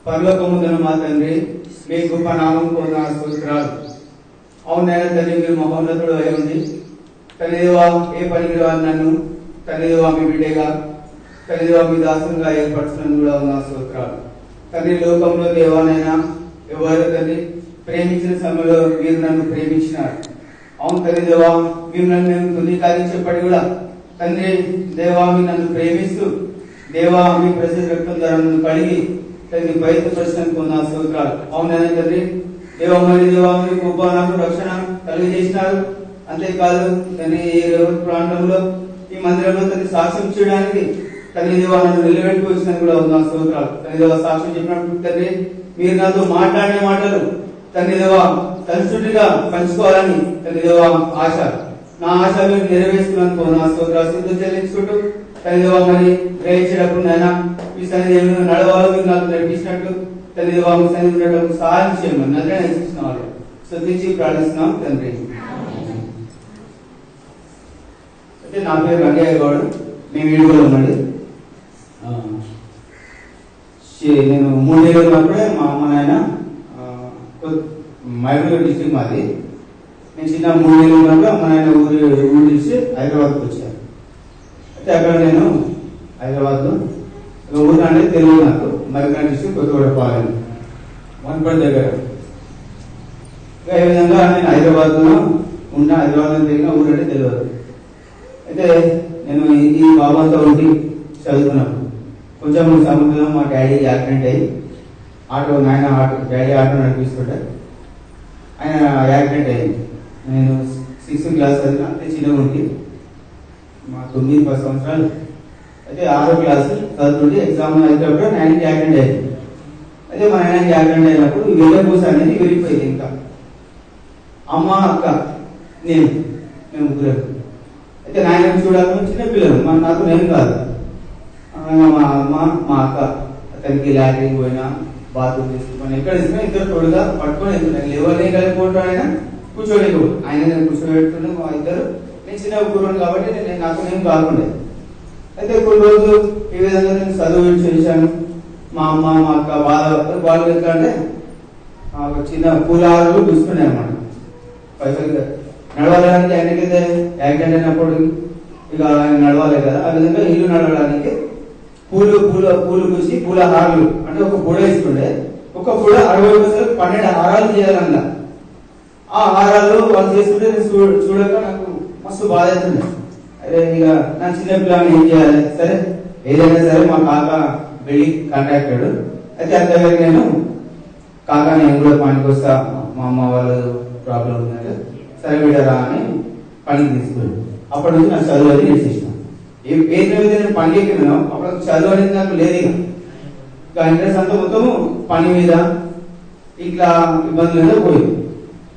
పరలోకముందున మా తండ్రి మీ గొప్ప నామం నా స్తోత్రాలు. అవునైనా తండ్రి మీరు మహోన్నతుడు అయి ఉంది. తల్లిదేవా ఏ పనికిరా నన్ను తల్లిదేవా మీ బిడ్డగా తల్లిదేవా మీ దాసులుగా ఏర్పరచుకున్నందుకు కూడా నా స్తోత్రాలు. తండ్రి లోకంలో దేవానైనా ఎవరు తండ్రి ప్రేమించిన సమయంలో మీరు నన్ను ప్రేమించినారు. అవును తల్లిదేవా మీరు నన్ను మేము తునీకరించేప్పటి కూడా తండ్రి దేవా మీరు నన్ను ప్రేమిస్తూ దేవా మీ ప్రసిద్ధ రక్తం ద్వారా నన్ను కడిగి తండ్రి బయటపరిచినందుకు పొందిన స్తోత్రాలు. అవునైనా తండ్రి దేవా మరి దేవా మీరు గొప్ప నాకు రక్షణ కలిగజేసినారు. అంతేకాదు తండ్రి ఈ ప్రాంతంలో ఈ మందిరంలో తండ్రి సాక్ష్యం చేయడానికి తండ్రి దేవా నన్ను నిలబెట్టుకు వచ్చినందుకు కూడా ఉన్న స్తోత్రాలు. తండ్రి దేవా సాక్ష్యం చెప్పినప్పుడు తండ్రి మీరు నాతో మాట్లాడిన మాటలు తండ్రి దేవా తలచుటిగా పంచుకోవాలని తండ్రి దేవా ఆశ, నా ఆశ మీరు నెరవేర్చుకున్నందుకు నా స్తోత్రాలు సిద్ధం చెల్లించుకుంటూ తండ్రి దేవా మరి గ్రహించేటప్పుడు నాయన మీ సన్నిధి నడవాలో మీరు నాకు నడిపించినట్టు తండ్రి దేవా మీ సన్నిధి ఉండటం సహాయం చేయమని నన్ను నేర్చుకున్న వాళ్ళు శ్రద్ధించి ప్రార్థిస్తున్నాం తండ్రి. అయితే నా పేరు రంగయ్య గౌడ్, మేము వీడియోలో ఉన్నాడు. నేను 3 ఏళ్ళు ఉన్నప్పుడే మా అమ్మ నాయన మహబూబ్ డిస్ట్రిక్ట్ మాది. నేను చిన్న 3 ఏళ్ళు ఉన్నప్పుడు అమ్మ నాయన ఊరు నుంచి హైదరాబాద్కి వచ్చాను. అయితే అక్కడ నేను హైదరాబాద్లో ఊరు అంటే తెలుగు నాకు మరికాన్ డిస్ట్రిక్ట్ కొత్తగూడపాలెం వనపల్లి దగ్గర. ఈ విధంగా నేను హైదరాబాద్లో ఉన్నా. హైదరాబాద్లో తిరిగిన ఊరు అంటే తెలియదు. అయితే నేను ఈ బాబాతో ఉండి చదువుకున్నాను. కొంచెం సముద్రంలో మా డాడీ యాక్సిడెంట్ అయ్యి డాడీ ఆటో నడిపిస్తుంటే ఆయన యాక్సిడెంట్ అయ్యింది. నేను 6th క్లాస్ చదివిన, అంతే చిన్నగా ఉండి మా 9-10 సంవత్సరాలు. అయితే 6వ క్లాస్ చదువుతుంటే ఎగ్జామ్ అయినప్పుడు ఆయనకి యాక్సిడెంట్ అయింది. అయితే మా ఆయనకి యాక్సిడెంట్ అయినప్పుడు వెళ్ళపూస అనేది విరిగిపోయింది. ఇంకా అమ్మ అక్క మేము ముగ్గురు. అయితే నాయన చూడాలని చిన్న పిల్లలు నాకు నేను కాదు, మా అమ్మ మా అక్క అతనికి లాట్రిన్ పోయినా బాత్రూమ్ తీసుకుని ఎక్కడ తీసుకున్నా ఇద్దరు తోడుగా పట్టుకొని వెళ్తున్నాను. ఎవరిని కలిగిపోతాడు ఆయన కూర్చోని ఆయన నేను కూర్చోబెట్టుకున్నాను. మా ఇద్దరు నేను చిన్న కూర్చోను కాబట్టి నాకు నేను కాకుండా. అయితే కొన్ని రోజులు ఈ విధంగా నేను చదువు చేశాను. మా అమ్మ మా అక్క వాళ్ళు ఎట్లా అంటే చిన్న పూలారులు చూసుకున్నాయి అన్నమాట. పైసలు నడవడానికి ఆయనకైతే యాక్సిడెంట్ అయినప్పుడు ఇక ఆయన నడవాలి కదా, ఆ విధంగా ఇల్లు నడవడానికి పూలు పూసి పూల హారాలు అంటే ఒక పూడ వేసుకుంటే ఒక పూడ 60 పైసలు 12 హారాలు చేయాలన్నా. ఆ హారాలు వాళ్ళు చేసుకుంటే చూడక నాకు మస్తు బాధ అవుతుంది. అదే ఇక నా చిన్న పిల్లల్ని ఏం చేయాలి, సరే ఏదైనా సరే మా కాక వెళ్ళి కాంటాక్టెడ్. అయితే అంత దగ్గర నేను కాక నేను కూడా పనికి వస్తా, మా అమ్మ వాళ్ళు ప్రాబ్లం ఉందంటే సరే బిడ్డరా అని పనికి తీసుకుని అప్పటి నుంచి నాకు చదువు అనేది నేర్చేసిన. నేను పని ఎక్కినాను అప్పుడు చదువు అనేది నాకు లేదు. ఇక ఇంట్రెస్ట్ అంతా మొత్తము పని మీద ఇట్లా ఇబ్బందులు మీద పోయింది.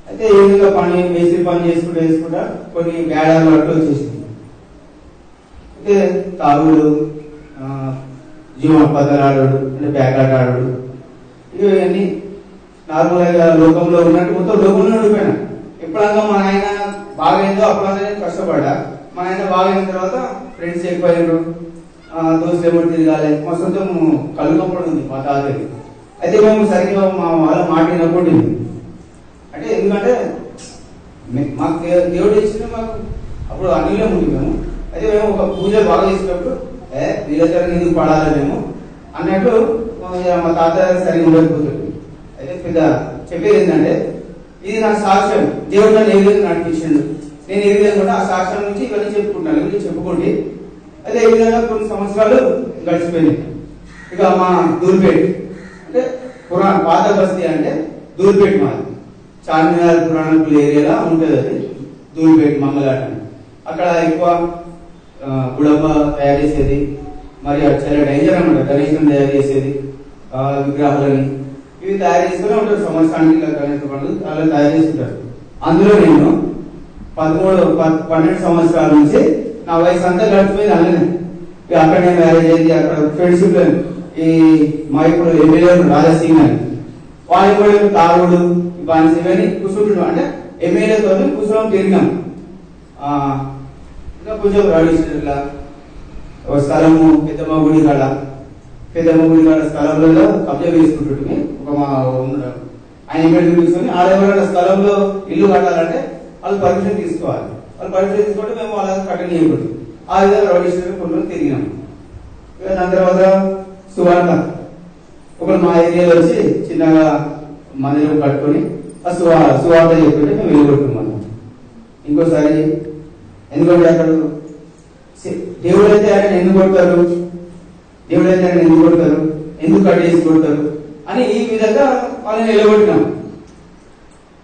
అయితే ఏ విధంగా మేస్త్రి పని చేసుకుంటా కొన్ని బ్యాడ్ అలవాట్లు వచ్చేసింది. అయితే తాగుడు, జీవనోపాధులు ఆడాడు అంటే బ్యాగాట ఆడాడు, ఇవన్నీ నార్మల్గా లోకంలో ఉన్నట్టు మొత్తం లోకంలో ఉండిపోయినా. ఎప్పుడన్నా మా ఆయన బాగైందో అప్పుడన్నా నేను కష్టపడ్డా. మా ఆయన బాగైన తర్వాత ఫ్రెండ్స్ ఎక్కువైనారు, దోస్తులు ఏమో తిరగాలి. మా సొంతం కలుగప్పుడు ఉంది మా తాతకి. అయితే మేము సరిగ్గా మా వాళ్ళ మాట వినప్పుడు అంటే ఎందుకంటే మాకు దేవుడు ఇచ్చిన మాకు అప్పుడు అన్నిలో ఉంది మేము. అయితే మేము ఒక పూజ బాగా చేసినప్పుడు వీళ్ళ ఎందుకు పడాలి మేము అన్నట్టు మా తాత సరిగ్గా ఉండకపోతుంది. అయితే పెద్ద చెప్పేది ఏంటంటే ఇది నా సాక్ష్యం, దేవుడు నన్ను ఏ విధంగా నడిపించిండు, నేను ఏ విధంగా కూడా ఆ సాక్ష్యం నుంచి ఇవన్నీ చెప్పుకుంటాను. ఇవన్నీ చెప్పుకోండి. అదే ఈ విధంగా కొన్ని సంవత్సరాలు గడిచిపోయింది. ఇక మా దూర్పేట్ అంటే పాత బస్తీ అంటే దూర్పేట్ మాది చార్మినార్ పురాణకుల ఏరియాలో ఉంటుంది. అది దూర్పేట్ మంగళాట. అక్కడ ఎక్కువ గుడబ్బ తయారు చేసేది, మరి అది చాలా డేంజర్ అన్నమాట. గణేశం తయారు చేసేది, విగ్రహాలని ఇవి తయారు చేసుకుని ఉంటారు. సంవత్సరానికి గణేశ పండుగ అలా తయారు చేస్తుంటారు. అందులో నేను 12 సంవత్సరాల నుంచి నా వయసు అంతా గడిచిపోయింది. అలానే అక్కడనే మ్యారేజ్ అయింది. అక్కడ ఫ్రెండ్షిప్ ఈ మా ఇప్పుడు ఎమ్మెల్యే రాజాసింగ్ అని వాళ్ళు కూడా తాగుడు బానిస ఇవన్నీ కూర్చుంటున్నాం. అంటే ఎమ్మెల్యేతో కూర్చోవడం తిరిగాం. ఇంకా కొంచెం రాడిస్టర్లా స్థలము పెద్దమ్మ గుడి కాడ పెద్ద ముగ్గురు గారి స్థలంలో కబ్జా వేసుకుంటుంటే ఒక మా ఆయన ఇమేజ్ తీసుకొని ఆడెవరైనా స్థలంలో ఇల్లు కట్టాలంటే వాళ్ళు పర్మిషన్ తీసుకోవాలి. వాళ్ళు పర్మిషన్ తీసుకుంటే మేము వాళ్ళకి కట్టని చేయకూడదు. ఆ విధంగా రౌడీశ్వరం కొన్ని తిరిగినాం. దాని తర్వాత సువార్త ఒకరు మా ఏరియాలో వచ్చి చిన్నగా మందిరం కట్టుకొని ఆ సువార్త చెప్తుంటే మేము వెళ్ళగొట్టుకున్నాం. ఇంకోసారి ఎందుకంటే అక్కడ దేవుడైతే ఆయన ఎందుకు కొడతారు, దేవుడైతే ఆయన ఎందుకు కొడతారు, ఎందుకు కట్టేసి కొడతారు అని ఈ విధంగా వాళ్ళని నిలబెట్టినాం.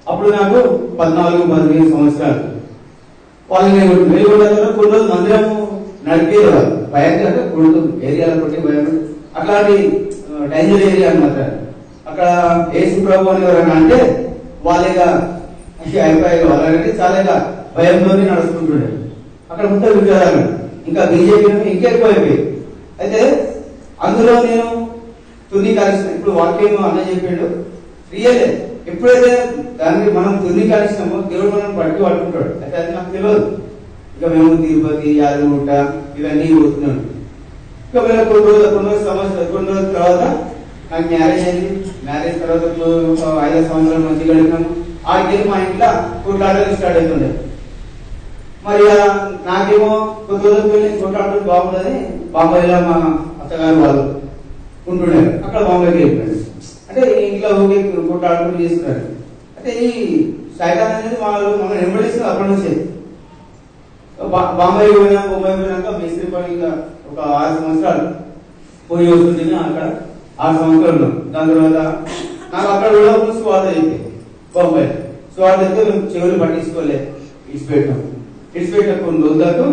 అప్పుడు నాకు 14-15 సంవత్సరాలు. వాళ్ళని వెలుగొట్టారు. కొన్ని రోజులు మందిరం నడిపేవారు. భయంగా అంటే కొడుతు ఏరియాలో కొట్టి భయం అట్లాంటి డేంజర్ ఏరియా అన్నమాట. అక్కడ యేసు ప్రభు అని ఎవరైనా అంటే వాళ్ళగా అయిపోయి వాళ్ళంటే చాలా భయంతోనే నడుస్తుంటుండే. అక్కడ మొత్తం విగ్రహాలు ఇంకా బీజేపీ ఇంకా ఎక్కువ అయిపోయి. అయితే అందులో నేను తుర్ణీకరిస్తాను. ఇప్పుడు వాక్యం అన్న చెప్పాడు రియలే. ఎప్పుడైతే దాన్ని మనం తుర్ణీకరిస్తామో దేవుడు మనం పట్టుకుంటాడు. అయితే అది నాకు తెలియదు. ఇక మేము తిరుపతి, యాదగిరిగుట్ట ఇవన్నీ పోతున్నాను. ఇక మేము కొన్ని రోజుల తర్వాత నాకు మ్యారేజ్ అయింది. మ్యారేజ్ తర్వాత 5 సంవత్సరాలు మంచిగా గడిపినాము. ఆడికి మా ఇంట్లో కొట్లాటలు స్టార్ట్ అవుతుండే. మరి నాకేమో కొద్ది రోజులు వెళ్ళి కొట్లాటలు బాగుండదని బాంబాయిలో మా అత్తగారు వాళ్ళు ఉంటుండారు. అక్కడ బాంబాయికి వెళ్ళిపోయాడు. అంటే ఇంట్లో ఊరికి కొట్లాడుకుంటూ చేస్తున్నారు. అంటే ఈ సైతాన్ అనేది వాళ్ళు మనం వెంబడిస్తుంది అప్పటి నుంచే. బాంబాయి పోయినాక మేస్త్రి పని ఇంకా ఒక 6 సంవత్సరాలు పోయి వస్తుంది. అక్కడ 6 సంవత్సరాలు. దాని తర్వాత నాకు అక్కడ కూడా స్వార్థ చెప్పింది. బాంబాయి స్వార్థ అయితే మేము చెవులు పట్టించుకోలేదు. ఇడిచిపెట్టిన కొన్ని రోజులకు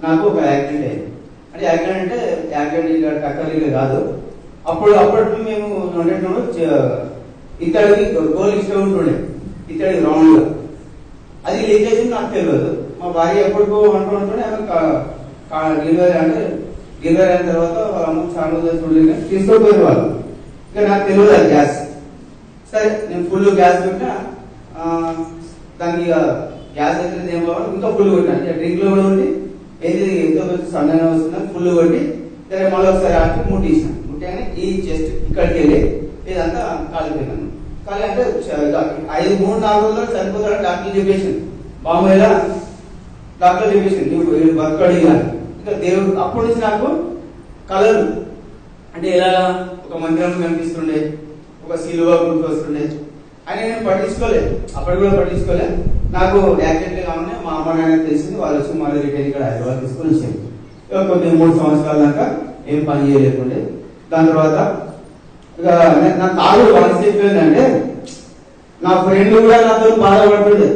నాకు ఒక యాక్సిడెంట్ అయింది. అంటే యాక్సిడెంట్ అంటే యాక్సిడెంట్ టక్కర్లీగా కాదు. అప్పట్లో మేము ఇతడికి గోల్ ఇష్టం ఉంటుండే. ఇతడికి రౌండ్ గా అది లీకేజ్ నాకు తెలియదు. మా భార్య ఎప్పటికో అంటుంటే ఆమె డెలివరీ అంటే డెలివరీ అయిన తర్వాత వాళ్ళ అమ్మ చాలా రోజులు చూడలేదు తీసుకోపోయారు వాళ్ళు. ఇంకా నాకు తెలియదు అది గ్యాస్. సరే నేను ఫుల్ గ్యాస్ పెట్టినా దానికి గ్యాస్ అయితే ఏం కావాలి ఇంకా ఫుల్ కొట్టినా. డ్రింక్ లో కూడా ఉండి ఏది ఎంతో సన్నగా వస్తుందని ఫుల్ కొట్టి సరే మళ్ళీ ఒకసారి ఆకి ముట్టించిన. ముట్టానే ఈ చెస్ట్ ఇక్కడికి వెళ్ళి ఇదంతా కాలిపోయినాను. కానీ అంటే 3-4 రోజుల్లో చనిపోతాడని డాక్టర్ చెప్పేసింది. బాంబేలో డాక్టర్ చెప్పేసింది నువ్వు బతకడి కానీ. ఇంకా దేవుడు అప్పటి నుంచి నాకు కళలు అంటే ఎలా ఒక మందిరం కనిపిస్తుండే, ఒక సిలువ గుర్తొస్తుండే అని నేను పట్టించుకోలేదు. అప్పటి కూడా పట్టించుకోలేదు. నాకు యాక్సిడెంట్ కావాలని మా అమ్మ నాన్న తెలిసింది. వాళ్ళు వచ్చి మళ్ళీ రిటైన్ ఇక్కడ హైదరాబాద్ తీసుకొని వచ్చారు. కొన్ని 3 సంవత్సరాల దాకా ఏం పని చేయలేకుండే. దాని తర్వాత ఇక నా తాగుడు మనసు చెప్పేందంటే నా ఫ్రెండ్ కూడా నాతో బాధపడుతుండే.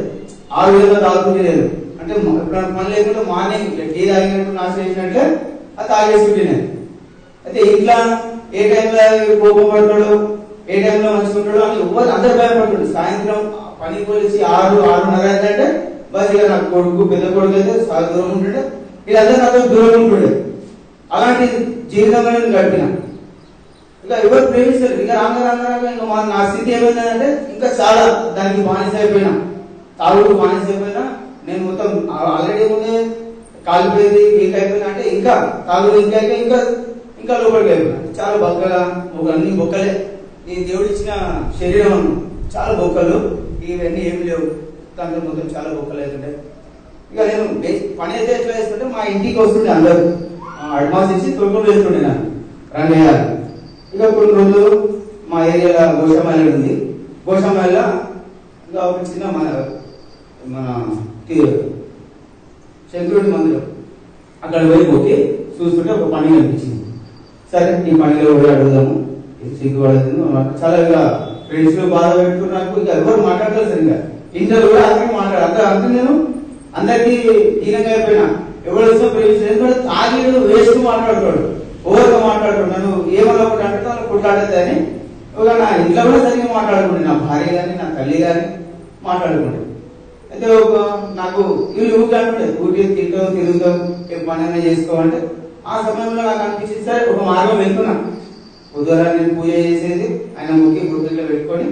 ఆ విధంగా తాగుతుండేది. అంటే ఎప్పుడైనా పని లేకుండా మార్నింగ్ టీ తాగినట్టు నాశ చేసినట్లే అది తాగేసుకుంటే. అయితే ఇంట్లో ఏ టైంలో కోపం పడతాడు, ఏ టైంలో మంచుకుంటాడు అని ఎవరు అందరు భయపడుతుంది. సాయంత్రం పని పోలీసి 6-6:30 అంటే బస్ ఇక నాకు కొడుకు పెద్ద కొడుకు అయితే చాలా దూరం ఉంటుండే. వీళ్ళందరూ నాతో దూరం ఉంటుండే. అలాంటి జీవితంలో నేను గడిపిన. ఇక ఎవరు ప్రేమిస్తారు. ఇక రాంగ ఇంకా నా స్థితి ఏమైందంటే ఇంకా చాలా దానికి బానిస అయిపోయినా, తాగుడు బానిస అయిపోయినా. నేను మొత్తం ఆల్రెడీ ముందే కాలిపోయింది, వీక్ అయిపోయినా. అంటే ఇంకా తాగుడు ఇంకా ఇంకా లోపలికి అయిపోయినా. చాలా బొక్కగా అన్ని బొక్కలే. ఈ దేవుడు ఇచ్చిన శరీరం చాలా బొక్కలు, ఇవన్నీ ఏమి లేవు. దాంట్లో మొత్తం చాలా బొక్కలు అవుతుంటాయి. ఇక నేను పని అయితే ఎట్లా వేస్తుంటే మా ఇంటికి వస్తుండే అందరూ అడ్వాన్స్ ఇచ్చి తొడుకొని వేస్తుండే నాకు రంగయ్య. ఇక కొన్ని రోజులు మా ఏరియాలో గోషామైల ఉంది. గోషామైల ఇంకా ఒక చిన్న మన శంకరుడి మందిరం అక్కడ పోయి చూస్తుంటే ఒక పండుగ అనిపించింది. సరే ఈ పండుగలో పోయి అడుగుదాము, సిగ్గుపడుతుంది. చాలా ఇక ఫ్రెండ్స్ బాధ పెట్టుకున్నాకు ఇక ఎవరు మాట్లాడతారు సరిగ్గా. ఇంటర్ కూడా అందరికీ మాట్లాడారు. అంటే నేను అందరికీ హీనంగా అయిపోయినా. ఎవరు వచ్చినా ప్రేమించారు. తాగిడు వేస్తూ మాట్లాడతాడు, ఓవర్గా మాట్లాడతాడు. నన్ను ఏమన్నా ఒకటి అంటే వాళ్ళు కొట్లాడేదని నా ఇంట్లో కూడా సరిగ్గా మాట్లాడుకుంటే, నా భార్య కానీ నా తల్లి కానీ మాట్లాడుకుంటే. అయితే ఒక నాకు వీళ్ళు ఊరికే ఊరికి తిరుగుతాం పని అయినా చేసుకోవాలంటే ఆ సమయంలో నాకు అనిపించింది సరే ఒక మార్గం వెళ్తున్నా. ఉదయం నేను పూజ చేసేది ఆయన ముఖ్య గుర్తుల్లో పెట్టుకొని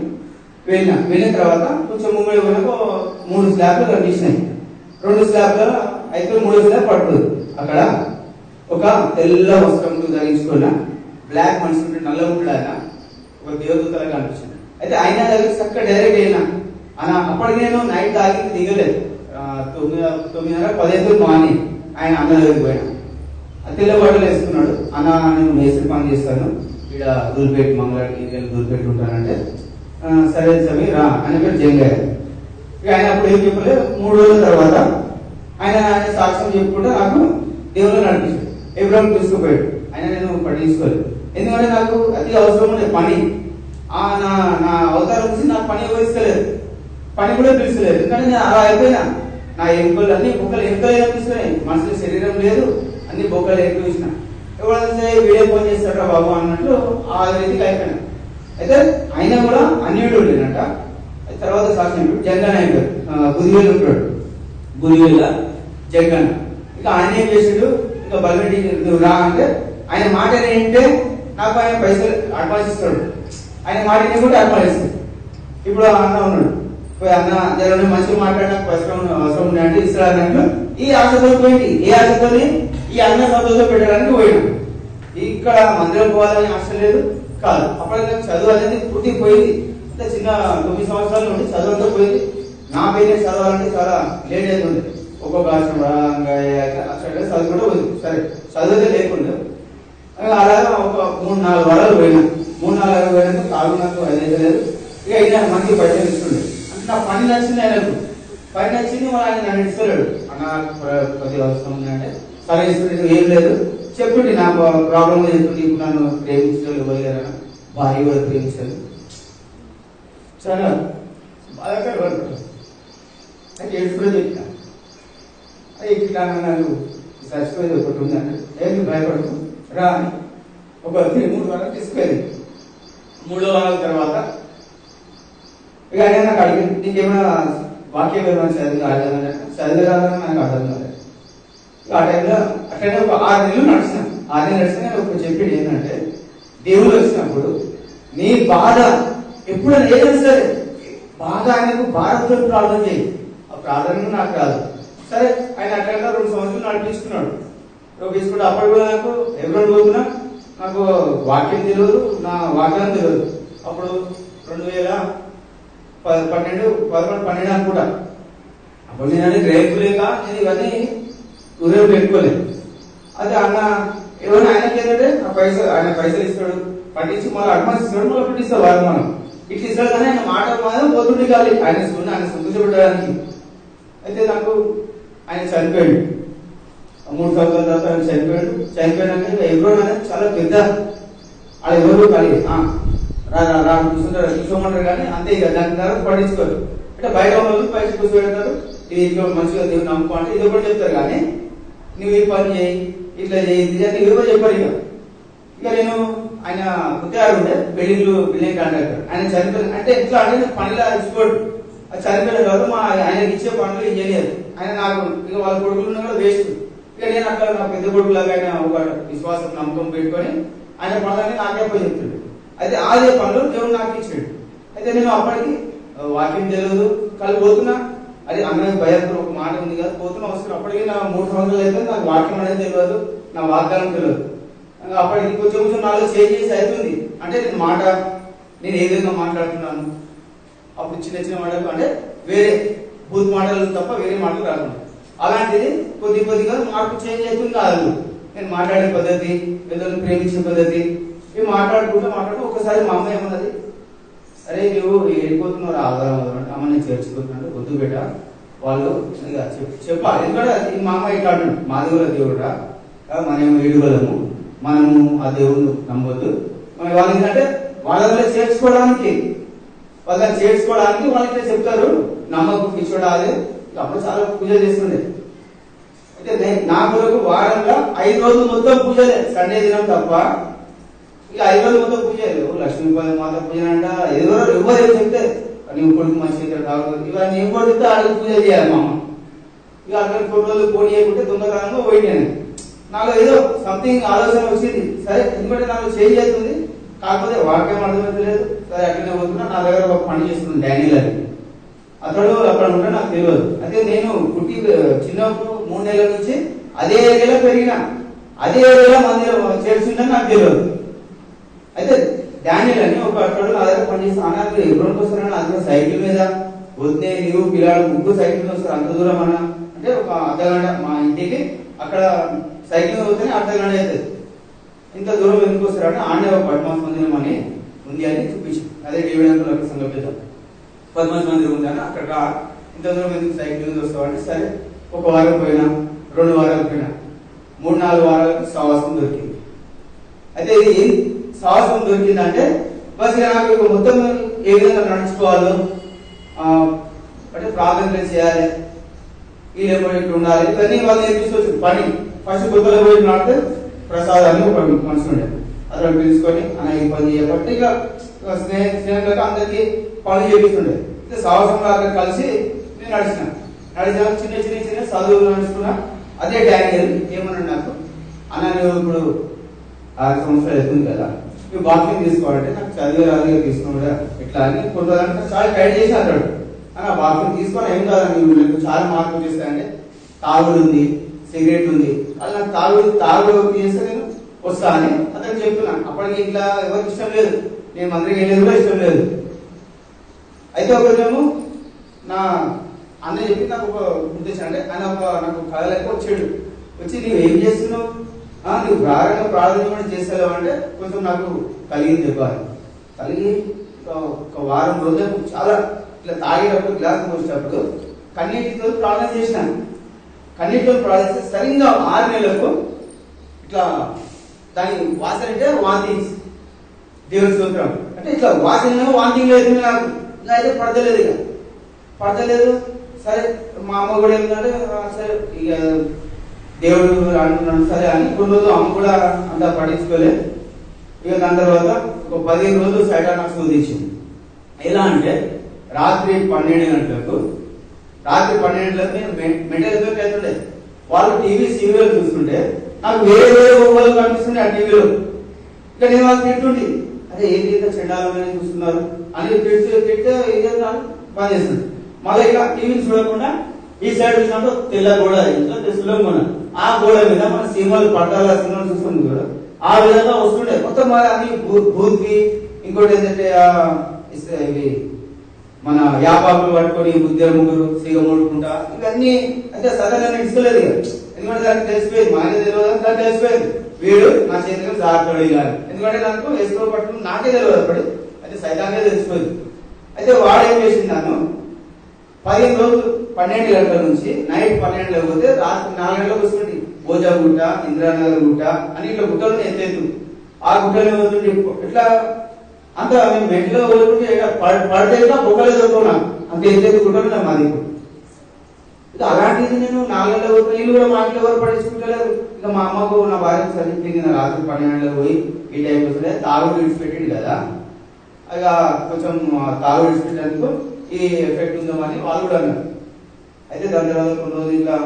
వెళ్ళిన తర్వాత కొంచెం ముంగడి వరకు 3 స్లాబ్లు కనిపించినాయి. 2 స్లాబ్ల అయితే 3వ స్లాబ్ పడుతుంది. అక్కడ ఒక తెల్ల వస్త్రం ధరించుకున్నా బ్లాక్ మనిషి ఉంటాడు, నల్ల ఉంటాడు. ఆయన ఒక దేవదూతలాగా అనిపించింది. అయితే ఆయన దగ్గర చక్కగా డైరెక్ట్ అయినా అన్న. అప్పటికి నేను నైట్ తాగి దిగలేదు. 9:30, 10 మార్నింగ్ ఆయన అన్న దగ్గరికి పోయినా. తెల్ల బట్టలు వేసుకున్నాడు. అన్న నేను మేస్త్రి పని చేస్తాను, ఇక్కడ దూరిపేట మంగళగిరి దూరిపేట ఉంటానంటే సరే సవి రా అని పేరు జంగయ్య. ఇక ఆయన అప్పుడు ఏం చెప్పలేదు. 3 రోజుల తర్వాత ఆయన సాక్ష్యం చెప్పుకుంటే నాకు దేవుళ్ళు నడిపించాడు. ఎబ్రహాం తీసుకుపోయాడు. ఆయన నేను పట్టించుకోలేదు, ఎందుకంటే నాకు అతి అవసరం ఉండే పని. నా అవతారం నుంచి నాకు పని ఇవ్వలేదు, పని కూడా పిలుస్తలేదు. ఎందుకంటే నేను అలా అయిపోయినా. నా ఎముకలు అన్ని బొక్కలు ఎంతో అనిపిస్తున్నాయి, మనుషుల శరీరం లేదు, అన్ని బొక్కలు ఎక్కువ ఇచ్చిన. ఎవరైతే వీడియో ఫోన్ చేస్తాడా బాబు అన్నట్లు ఆ రీతికి అయిపోయినా. అయితే ఆయన కూడా అన్యుడు ఉండేనట. తర్వాత సాక్ష్యం జగన్ అయిపోయాడు. గుదివేలు ఉంటాడు, గుదివేల జగన్. ఇక ఆయన ఏం చేసాడు, ఇక బలరెడ్డి నువ్వు రా అంటే ఆయన మాట ఏంటంటే నాకు ఆయన పైసలు అడ్వాన్స్ ఇస్తాడు. ఆయన మాట కూడా అడ్వాన్స్ ఇస్తాడు. ఇప్పుడు అన్న ఉన్నాడు, పోయి అన్న జగన్ మంచిగా మాట్లాడినాక పైసలు అవసరం ఉన్నాయంటే ఇస్తాడు. ఈ ఆశతో పోయింది. ఏ ఆశతోని ఈ అన్న సంతోషం పెట్టడానికి పోయినా. ఇక్కడ మందిరం పోవాలని ఆశ లేదు కాదు. అప్పటికి చదువు అనేది పూర్తి పోయింది. అంటే చిన్న 9 సంవత్సరాల నుండి చదువు అంతా పోయింది. నా పేరే చదవాలంటే చాలా లేట్ అవుతుంది. ఒక్కొక్క అక్షరం చదువు కూడా పోయింది. సరే చదువుతే లేకుండా అలాగా ఒక 3-4 వారాలు పోయినా. 3-4 వారాలు పోయినాక కాదు నాకు అదైతే లేదు. ఇక అయినా మంచి పైసలు ఇస్తుండే. అంటే నా పని నచ్చింది. ఆయనకు పని నచ్చింది. మరి ఆయన నన్ను ఇస్తలేడు. అన్న 10 అవసరం ఉంది అంటే సరే ఇస్తుండే. ఏం లేదు చెప్తుండే, నా ప్రాబ్లం చెప్తుండే. ఇప్పుడు నన్ను ప్రేమించలేదు, పోయారా భార్య కూడా ప్రేమించాలి. చాలా బాధాకర అయితే ఏడుపులో చెప్పిన. అది ఇట్లా నాకు చచ్చిపోయేది ఒకటి ఉందంటే ఏమి భయపడకు రా అని ఒక 3 వారాలు తీసుకెళ్ళింది. 3వ వారాల తర్వాత ఇక ఆయన నాకు అడిగింది, నీకేమైనా వాక్యం ఏమైనా చదివి చదివేరాలని నాకు అర్థం కాలేదు. ఆ టైంలో అట్లనే ఒక 6 నెలలు నడిచిన. 6 నెలలు నడిచిన నేను ఒక చెప్పేది ఏంటంటే, దేవుడు వచ్చినప్పుడు నీ బాధ ఎప్పుడైనా ఏదైనా సరే బాగా ఆయనకు భారత్లో ప్రార్థన చేయి. ఆ ప్రార్థన నాకు రాదు. సరే ఆయన అట్లా 2 సంవత్సరాలు నడిపించుకున్నాడు. తీసుకుంటే అప్పుడు కూడా నాకు ఎవరు పోతున్నా నాకు వాక్యం తెలియదు, నా వాగ్దానం తెలియదు. అప్పుడు 2012 అనుకుంటా. అప్పుడు నేను రేపు లేక నేను ఇవన్నీ ఊరేపు పెట్టుకోలేదు. అదే అన్న ఎవరైనా ఆయనకి ఏంటంటే ఆయన పైసలు ఇస్తాడు, పట్టించి మళ్ళీ అడ్వాన్స్ ఇస్తాడు, మళ్ళీ పట్టిస్తాడు వారు మనం ఇట్లా ఇస్తాడు. కానీ ఆయన మాట మాత్రం పోతుండే కాదు ఆయన సంతోషపెట్టడానికి. అయితే నాకు ఆయన చనిపోయాడు. 3 సంవత్సరాల తర్వాత ఆయన చనిపోయాడు. చనిపోయినాక ఎవరో అనేది చాలా పెద్ద వాళ్ళు ఎవరు కానీ కూర్చోమంటారు కానీ అంతే. ఇక దాని తర్వాత పట్టించుకోరు. అంటే బయట వాళ్ళు పైసలు కూర్చోబెడతారు. ఇది ఇంట్లో మంచిగా దేవుడు నమ్ముకో అంటే ఇది కూడా చెప్తారు. కానీ నువ్వు ఈ పని చేయి, ఇట్లా చేయి, ఇది ఎవరో చెప్పారు. ఇక నేను ఆయన ఉద్యోగాలు ఉండే బిల్డింగ్ కాంట్రాక్టర్. ఆయన చనిపోయింది అంటే ఎట్లా అంటే పనిలో ఇచ్చిపోడు. అది చనిపోయిన తర్వాత ఆయనకి ఇచ్చే పనులు ఏం చేయలేదు. ఆయన నాకు ఇక వాళ్ళ కొడుకులు ఉన్నా కూడా వేస్ట్. ఇక నేను అక్కడ నా పెద్ద కొడుకులాగా ఆయన ఒక విశ్వాసం నమ్మకం పెట్టుకొని ఆయన పనులన్నీ నాకే పోయి చెప్తాడు. అయితే అదే పనులు దేవుడు నాకు ఇచ్చాడు. అయితే నేను అప్పటికి వాక్యం తెలియదు పోతున్నా. అది అన్నయ్య భయంతో ఒక మాట ఉంది కదా, పోతున్నా వస్తున్నా. అప్పటికి నా 3 సంవత్సరాలు అయితే నాకు వాక్యం అనేది తెలియదు, నా వాగ్దానం తెలియదు. అప్పటికి కొంచెం నాలో చేంజ్ చేసి అవుతుంది. అంటే నేను ఏ విధంగా మాట్లాడుతున్నాను. అప్పుడు చిన్న మాటలు అంటే వేరే బూత్ మాటలు తప్ప వేరే మాటలు రాకుండా అలాంటిది కొద్దిగా మార్పు చేంజ్ అవుతుంది కాదు. నేను మాట్లాడే పద్ధతి, పిల్లల్ని ప్రేమించే పద్ధతి ఇవి మాట్లాడుకుంటూ ఒకసారి మా అమ్మ ఏమన్నది, అరే నువ్వు వెళ్ళిపోతున్నావు ఆధారం అంటే అమ్మ నేను చేర్చుకుంటున్నాను వద్దు బిడ్డ వాళ్ళు ఇక చెప్పాలి. ఎందుకంటే మా అమ్మ ఇట్లా అంటున్నాడు, మాధవుల దేవుడురా మనం ఏడుగలము, మనము ఆ దేవుడు నమ్మొద్దు. వాళ్ళు ఏంటంటే వాళ్ళని చేర్చుకోవడానికి వాళ్ళకి చెప్తారు నమ్మకం పిచ్చోడాలి. అప్పుడు చాలా పూజలు చేస్తుండే. అయితే నా కొరకు వారంలో 5 రోజులు మొత్తం పూజలే, సండే దినం తప్ప ఇక 5 రోజులు మొత్తం పూజలు. లక్ష్మీపతి మాత పూజ అంట ఎవరు చెప్తే నువ్వు కొడుకు మంచి కావాలి ఇవన్నీ ఏం కొడితే ఆడికి పూజ చేయాలి మా అమ్మ. ఇక అక్కడ 4 రోజులు పోటీ చేయకుంటే దొంగతనంగా పోయినాను. నాకు ఏదో సంథింగ్ ఆలోచన వచ్చింది. సరే ఎందుకంటే నాకు చేంజ్ అవుతుంది, కాకపోతే వాక్యం అర్థమవుతలేదు. సరే అట్లనే పోతున్నా. నా దగ్గర ఒక పని చేస్తున్నాను డానియల్ అని, అతడు అక్కడ ఉంటే నాకు తెలియదు. అయితే నేను పుట్టి చిన్నప్పుడు 3 నెలల నుంచి అదే ఏరియాలో పెరిగిన, అదే ఏరియాలో మంది చేస్తుందని నాకు తెలియదు. అయితే డానియల్ అని ఒక అతడు నా దగ్గర పనిచేసి అన్నారు ఎవరికి వస్తారని అది సైకిల్ మీద వద్దే నీవు పిల్లలు ముగ్గురు సైకిల్ మీద వస్తారు అంత దూరం అన్న అంటే ఒక అర్ధగంట మా ఇంటికి అక్కడ సైకిల్ మీద వస్తేనే అర్ధగంట అవుతుంది. ఇంత దూరం ఎందుకు వస్తారంటే ఆండే ఒక పద్మాస్ మందిరం అని ఉంది అని చూపించి అదే డివిడెంట్ సంగతి పద్మాస్ మందిరం ఉంది అని అక్కడ ఇంత దూరం ఎందుకు సైకిల్ మీద వస్తామంటే సరే ఒక వారం పోయినా 2 వారాలు పోయినా 3-4 వారాలకు సావాసం దొరికింది. అయితే ఇది సావాసం దొరికిందంటే బస్ నాకు మొత్తం ఏ విధంగా నడుచుకోవాలో అంటే ప్రార్థన చేయాలి వీళ్ళు ఇట్లా ఉండాలి ఇవన్నీ వాళ్ళు నేర్పించవచ్చు. పని ఫస్ట్ గుర్తులో పోయి నాటితే ప్రసాదాన్ని ఒక మనిషి ఉండే అతను పిలుచుకొని అన్న ఈ పని చేయబట్టి ఇక స్నేహితులకు అందరికీ పనులు చేపిస్తుండే. సాహసంలో అక్కడ కలిసి నేను నడిచిన చిన్న చిన్న చిన్న చదువులు నడుచుకున్నా. అదే డానియల్ ఏమన్నాడు నాకు అన్న నువ్వు ఇప్పుడు 6 సంవత్సరాలు అవుతుంది కదా నువ్వు బాక్సింగ్ తీసుకోవాలంటే నాకు చదివే రాదు తీసుకున్నాడు ఇట్లా అని కొంతమంది చాలా గైడ్ చేసి అన్నాడు అన్న బాక్సింగ్ తీసుకొని ఏం కాదు నువ్వు చాలా మార్పులు చేస్తానంటే తాగుడు ఉంది సిగరెట్ ఉంది అది నాకు తాగుడు చేస్తే నేను వస్తా అని అతను చెప్తున్నాను. అప్పటికి ఇట్లా ఎవరికి ఇష్టం లేదు, నేను మంత్రికి వెళ్ళేది కూడా ఇష్టం లేదు. అయితే ఒకరేమో నా అన్న చెప్పి నాకు ఒక ఉద్దేశం అంటే ఆయన నాకు కళలకి వచ్చాడు వచ్చి నువ్వు ఏం చేస్తున్నావు నువ్వు ప్రారంభం చేస్తావు అంటే కొంచెం నాకు కలిగింది చెప్పాలి. కలిగి ఒక వారం రోజులు చాలా ఇట్లా తాగేటప్పుడు గ్లాస్ పోసేటప్పుడు కన్నీటితో ప్రార్థన చేసినాను. కన్నీటితో ప్రార్థన చేస్తే సరిగ్గా 6 నెలలకు ఇట్లా దాని వాసన అంటే వాంతింగ్స్ దేవుని స్తోత్రం అంటే ఇట్లా వాసన వాంతింగ్ లేదు నాకు ఇంకా అయితే పడతలేదు. సరే మా అమ్మ కూడా ఏంటంటే సరే ఇక దేవుడు అంటున్నాడు సరే అని కొన్ని రోజులు అమ్మ కూడా అంతా పట్టించుకోలేదు. ఇక దాని తర్వాత ఒక 15 రోజులు సైటా నాకు శోధించింది. ఎలా అంటే రాత్రి 12 గంటలకు నేను మెంటల్ ఎఫెక్ట్ అవుతుండే. వాళ్ళు టీవీ సీరియల్ చూస్తుంటే నాకు వేరే ఊళ్ళో కనిపిస్తుండే ఆ టీవీలో. ఇక నేను వాళ్ళు తింటుండే అదే ఏంటి ఇంత చెండాలని చూస్తున్నారు అని తిట్టే ఏదైనా పని చేస్తుంది. మళ్ళీ ఇక టీవీని చూడకుండా ఈ సైడ్ చూసినప్పుడు తెల్ల గోడ సులం కూడా ఆ గోడ మీద మన సినిమాలు పట్టాల సినిమాలు చూస్తుంది కూడా ఆ విధంగా వస్తుండే మొత్తం అన్ని భూత్వి. ఇంకోటి ఏంటంటే ఇవి మన యాపాకులు పట్టుకొని ముద్దరు ముగ్గురు సీగ మూడుకుంటా ఇవన్నీ అంటే సడన్ ఇస్తలేదు ఎందుకంటే దానికి తెలిసిపోయింది మా తెలియదు దానికి తెలిసిపోయింది వీడు నా చేతిలో జాగ్రత్త ఇవ్వాలి ఎందుకంటే నాకు వేసుకో పట్టుకుని నాకే తెలియదు అప్పుడు అయితే సైతాన్నే తెలిసిపోయింది. అయితే వాడు ఏం చేసింది నన్ను 15 రోజులు 12 గంటల నుంచి నైట్ 12 లేకపోతే రాత్రి 4 గంటలకు వస్తుంది. భోజా గుట్ట ఇంద్రానగర్ గుట్ట అని ఇట్లా గుట్టలు ఎత్తేదు ఆ గుట్టలు వస్తుంటే ఇట్లా అంత మేము మెంట్లో వదులుకుంటే పడితే బొక్కలే దొరుకున్నాం అంత ఎత్తేది గుట్టలు మాది. ఇక అలాంటిది నేను 4 గంటల వరకు నీళ్ళు కూడా మా ఇంట్లో ఎవరు పట్టించుకుంటలేదు. ఇక మా అమ్మకు నా భార్యకు సరిపోయింది రాత్రి 12 గంటలకు పోయి ఈ టైం వస్తుంటే తాగుడు విడిచిపెట్టింది కదా ఇక కొంచెం తాగుడు విడిచిపెట్టేందుకు ఈ ఎఫెక్ట్ ఉందామని వాళ్ళు కూడా అన్నారు. అయితే దాని తర్వాత కొన్ని రోజులు ఇంకా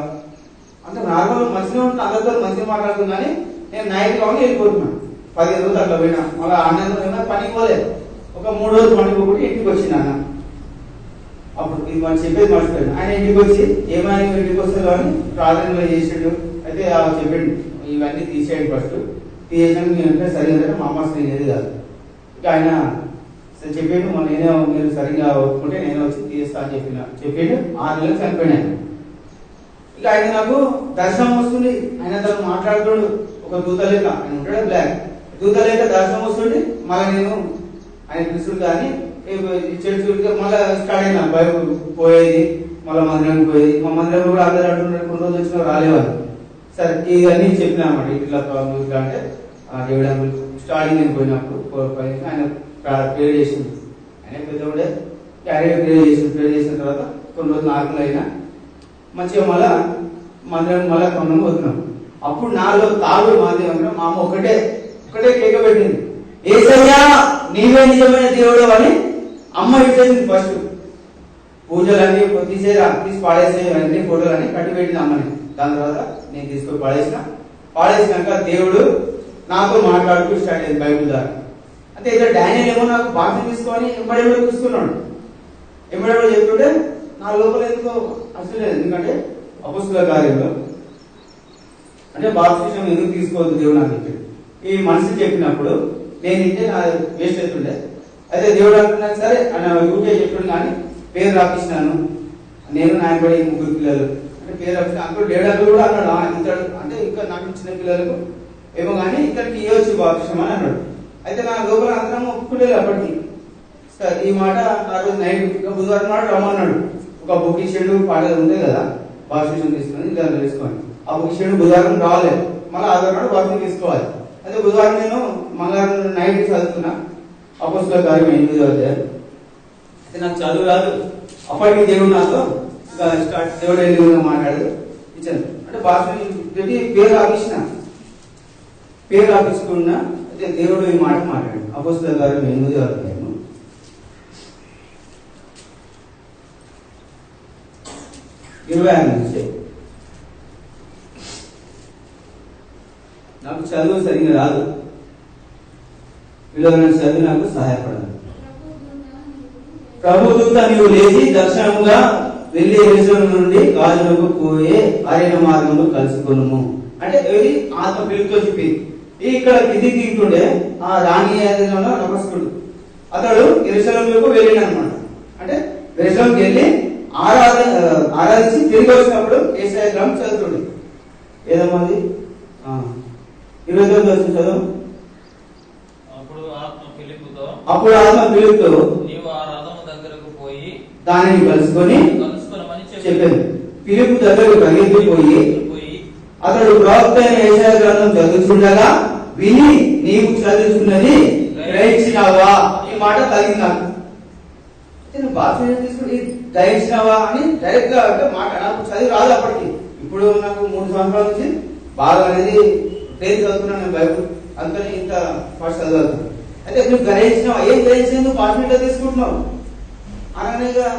అంటే నార్మల్ మంచిగా ఉంటుంది అందరితో మంచిగా మాట్లాడుతుందని నేను నైట్ కావాలి వెళ్ళిపోతున్నాను. 15 రోజులు అట్లా పోయినా మళ్ళీ అన్న పనికి పోలేదు. ఒక 3 రోజులు పనికి పోయి ఇంటికి వచ్చింది అన్న. అప్పుడు ఇది మనం చెప్పేది మర్చిపోయాను. ఆయన ఇంటికి వచ్చి ఏమైనా ఇంటికి వస్తారు అని ప్రార్థనలో చేసాడు. అయితే చెప్పండి ఇవన్నీ తీసేయండి ఫస్ట్ తీసేసాక నేనంటే సరిగ్గా మా అమ్మ తినేది కాదు. ఇక ఆయన చెప్పాడు నేనే మీరు సరిగ్గా ఒప్పుకుంటే నేను వచ్చి తీస్తా అని చెప్పాడు. 6 నెలలకు చనిపోయినాను. ఇక ఆయన నాకు దర్శనం వస్తుంది. ఆయన తను మాట్లాడుతాడు ఒక దూత లేక ఆయన ఉంటాడు బ్లాక్ దూత లేక దర్శనం వస్తుంది. మళ్ళీ నేను ఆయన కృష్ణుడు కానీ చర్చ్ మళ్ళీ స్టార్ట్ అయినా బైబుల్ పోయేది మళ్ళీ మందిరానికి పోయేది. మా మందిరం కూడా అందరూ అంటున్నారు కొన్ని రోజులు వచ్చినా రాలేవారు. సరే ఇవన్నీ చెప్పినా అన్నమాట ఇట్లా ప్రాబ్లమ్ ఇట్లా అంటే దేవుడు స్టార్టింగ్ నేను పోయినప్పుడు ఆయన ప్రేర్ చేసింది. ఆయన పెద్దవాడే ప్రేర్ చేసిన తర్వాత కొన్ని రోజులు నార్మల్ అయినా మంచిగా మళ్ళా మందిరం మళ్ళా కొన్నాం పోతున్నాం. అప్పుడు నాలో తాగుడు మాది మా అమ్మ ఒకటే కేక పెట్టింది. ఏసయ్యా నీవే నిజమైన దేవుడు అని అమ్మ ఇచ్చేసింది. ఫస్ట్ పూజలన్నీ తీసి పాడేసేవన్నీ ఫోటోలన్నీ కట్టి పెట్టింది అమ్మని. దాని తర్వాత నేను తీసుకొని పాడేసినాక దేవుడు నాతో మాట్లాడుతూ స్టార్ట్ అయింది బైబుల్ ద్వారా. అంటే ఇక్కడ డానియల్ ఏమో నాకు బాప్తిజం తీసుకొని ఎంబడెవడో చూస్తున్నాడు. ఎంబడెవడో చెప్తుంటే నా లోపల ఎందుకో అసలు లేదు. ఎందుకంటే అపొస్తలుల కార్యంలో అంటే బాప్తిజం ఎందుకు తీసుకోవద్దు దేవుడు నాకు చెప్పాడు. ఈ మనిషి చెప్పినప్పుడు నేను ఇంటే నా వేస్ట్ అవుతుండే. అయితే దేవుడు అంటున్నాను సరే అని ఊరికే చెప్తుండే కానీ పేరు రాపిస్తున్నాను. నేను నాయనబడి 3 పిల్లలు అంటే పేరు రాపిస్తే అంకుల్ డేడాలు కూడా అన్నాడు. ఇతడు అంటే ఇంకా నాకు చిన్న పిల్లలకు ఏమో కానీ ఇతనికి ఇవ్వచ్చు బాప్టిజం అని అన్నాడు. అయితే నా లోపల అందరం ఒప్పుకోలేదు అప్పటికి. సార్ ఈ మాట ఆ రోజు నైట్ బుధవారం నాడు రమ్మన్నాడు. ఒక బుక్ ఇచ్చాడు, పాటలు ఉంటాయి కదా బాప్టిజం తీసుకొని దాన్ని వేసుకొని. ఆ బుక్ ఇచ్చాడు, బుధవారం రాలేదు. మళ్ళీ ఆదివారం నాడు బాప్టిజం తీసుకోవాలి. అయితే బుధవారం నేను మంగళవారం నైట్ చదువుతున్నా అపోస్తలుల కార్యం 8వ అధ్యాయం. అయితే నాకు చదువు రాదు. అప్పటికి దేవుడు నాతో దేవుడు వెళ్ళి మాట్లాడు ఇచ్చాను అంటే బాప్టిజం పెట్టి పేరు ఆపించుకున్నా. అయితే దేవుడు ఈ మాట మాట్లాడు. అపోస్తలుల కార్యం 8వ అధ్యాయం 26 నుంచి. నాకు చదువు సరిగ్గా రాదు. పిల్లలు చదువు నాకు సహాయపడాలి. ప్రభుదూత నీవు లేచి దర్శనముగా వెళ్లి యెరూషలేము నుండి గాజులకు పోయే అరణ్య మార్గంలో కలుసుకొనుము అంటే ఏది ఆత్మ పిలుపుతో చెప్పింది. ఇక్కడ కింది దిగుతుండే ఆ రాణి నమస్కుడు అతడు యెరూషలేముకు వెళ్ళిన అనమాట. అంటే యెరూషలేముకి వెళ్ళి ఆరాధించి తిరిగి వచ్చినప్పుడు యేషయా గ్రంథం చదువుతుండే. ఏదమ్మది 29వ వచనం చదువు. అప్పుడు ఆత్మ ఫిలిప్పుతో నీవు ఆ రథము దగ్గరకు పోయి దానిని కలుసుకొని చెప్పాను. ఫిలిప్పు దగ్గరకు పరిగెత్తిపోయి అతడు ప్రవక్త అయిన యేషయా గ్రంథం చదువుతుండగా విని నీవు చదువుతున్నది గ్రహించినావా? ఈ మాట తగిలింది నాకు. బాప్టిజం తీసుకుని గ్రహించినావా అని డైరెక్ట్ గా అంటే మాట నాకు చదివి రాదు అప్పటికి. ఇప్పుడు నాకు 3 సంవత్సరాల నుంచి బాగా అనేది పేరు చదువుతున్నాను నేను బైబుల్. అందుకని ఇంత ఫస్ట్ చదువుతాను. అయితే నువ్వు గ్రహించినావా? ఏం గ్రహించింది? బాప్టిజం తీసుకుంటున్నావు అనగా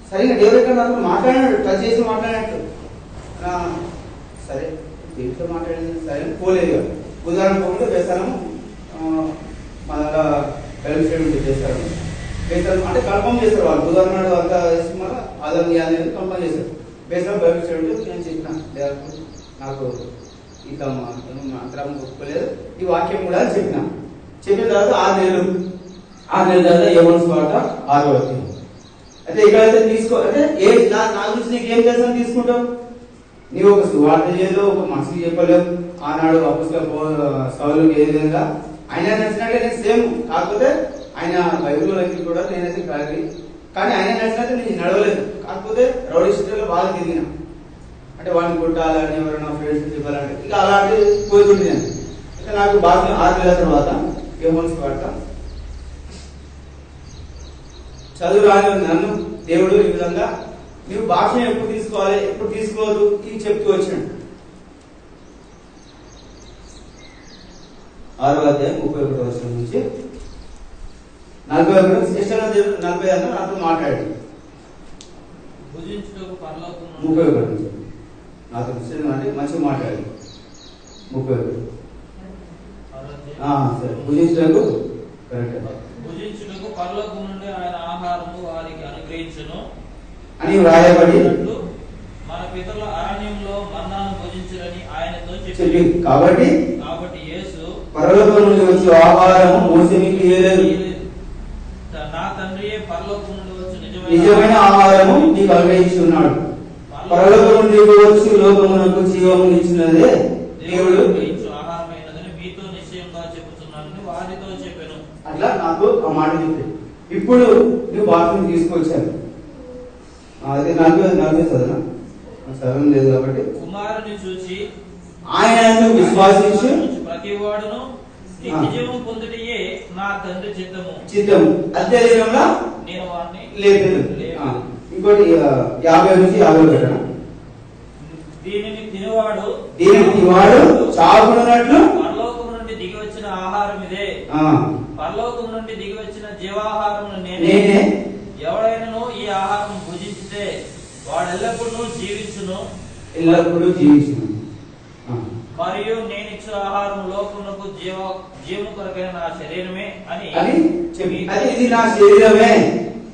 సరిగ్గా దేవుడు నాకు మాట్లాడినాడు, టచ్ చేసి మాట్లాడినట్టు. సరే దీంట్లో మాట్లాడింది సరే పోలేదు. ఉదాహరణ పోతే వేస్తాను మన బెల్ట్ చేస్తారు అంటే కన్ఫర్మ్ చేస్తారు వాళ్ళు. బుధవారం నాడు అంతా వేసి మళ్ళీ ఆదాయం అనేది కన్ఫర్మ్ చేస్తారు. బేసారం బయట నేను చెప్పిన నాకు ఇంత అంతరం ఒప్పుకోలేదు ఈ వాక్యం కూడా చెప్పిన తర్వాత 6 నెలలు తర్వాత యెహోవా పాట 6వ అధ్యాయం. అయితే ఇక్కడైతే తీసుకో అంటే నా గురించి నీకు ఏం చేస్తాను తీసుకుంటావు? నీవు ఒక సువార్త చేయలేవు, ఒక మనిషికి చెప్పలేవు. ఆనాడు సౌలుకి ఏ విధంగా ఆయన నచ్చినట్టే నేను సేమ్. కాకపోతే ఆయన బైబిల్లోకి కూడా నేనైతే కాదు కానీ ఆయన నచ్చినట్టు నేను నడవలేదు. కాకపోతే రౌడీ స్టేట్లో బాగా తిరిగిన అంటే వాడిని కొట్టాలని ఎవరైనా ఫ్రెండ్స్ చెప్పాలంటే ఇక అలాంటి పోతుంది. నేను ఇక నాకు బాగా 6 నెలల తర్వాత యెహోవా పాట చదువు రాని నన్ను దేవుడు ఈ విధంగా నువ్వు భాషను ఎప్పుడు తీసుకోవాలి ఎప్పుడు తీసుకోవద్దు ఇది చెప్తూ వచ్చాడు. 6వ అధ్యాయం 31వ వచనం నుంచి 40 నాతో మాట్లాడాడు. 31 నుంచి నాతో అంటే మంచిగా మాట్లాడాడు. 31 సరే భుజించడానికి కరెక్ట్. భుజించుటకు పరలోకము నుండి ఆయన ఆహారము వారికి అనుగ్రహించును అని వ్రాయబడి మన పితరుల అరణ్యంలో మన్నాను భుజించురని ఆయనతో చెప్పి కాబట్టి యేసు పరలోకం నుండి వచ్చే ఆహారము మోసే మీకు ఇయ్యలేదు. నా తండ్రియే పరలోకం నుండి వచ్చి నిజమైన ఆహారము నీకు అనుగ్రహించున్నాడు. పరలోకం నుండి వచ్చి లోకమునకు జీవము ఇచ్చినదే దేవుడు ఆహారమైనదని మీతో నిశ్చయంగా చెబుతున్నానని వారితో చెప్పాను. అట్లా నాకు ఆ మాట చెప్పాడు. ఇప్పుడు నువ్వు బాప్టిజం తీసుకొచ్చాను. అదే నాకు చదవనా చదవం లేదు కాబట్టి కుమారుని చూసి ఆయన విశ్వాసించు ప్రతి వాడును నిత్యజీవం పొందుటయే నా తండ్రి చిత్తము అంతే దినంలో నేను వారిని లేదు. ఇంకోటి 50 నుంచి 50 పెట్టనా? దీనిని తినువాడు చావుకున్నట్లు పరలోకం నుండి దిగి వచ్చిన ఆహారం ఇదే. పరలోకం నుండి దిగి వచ్చిన జీవాహారం నేనే. ఎవడైనను ఈ ఆహారం భుజించితే వాడు ఎల్లప్పుడూ జీవించును. మరియు నేను ఇచ్చిన ఆహారం లోకమునకు జీవము కొరకైన నా శరీరమే అని చెప్పి ఇది నా శరీరమే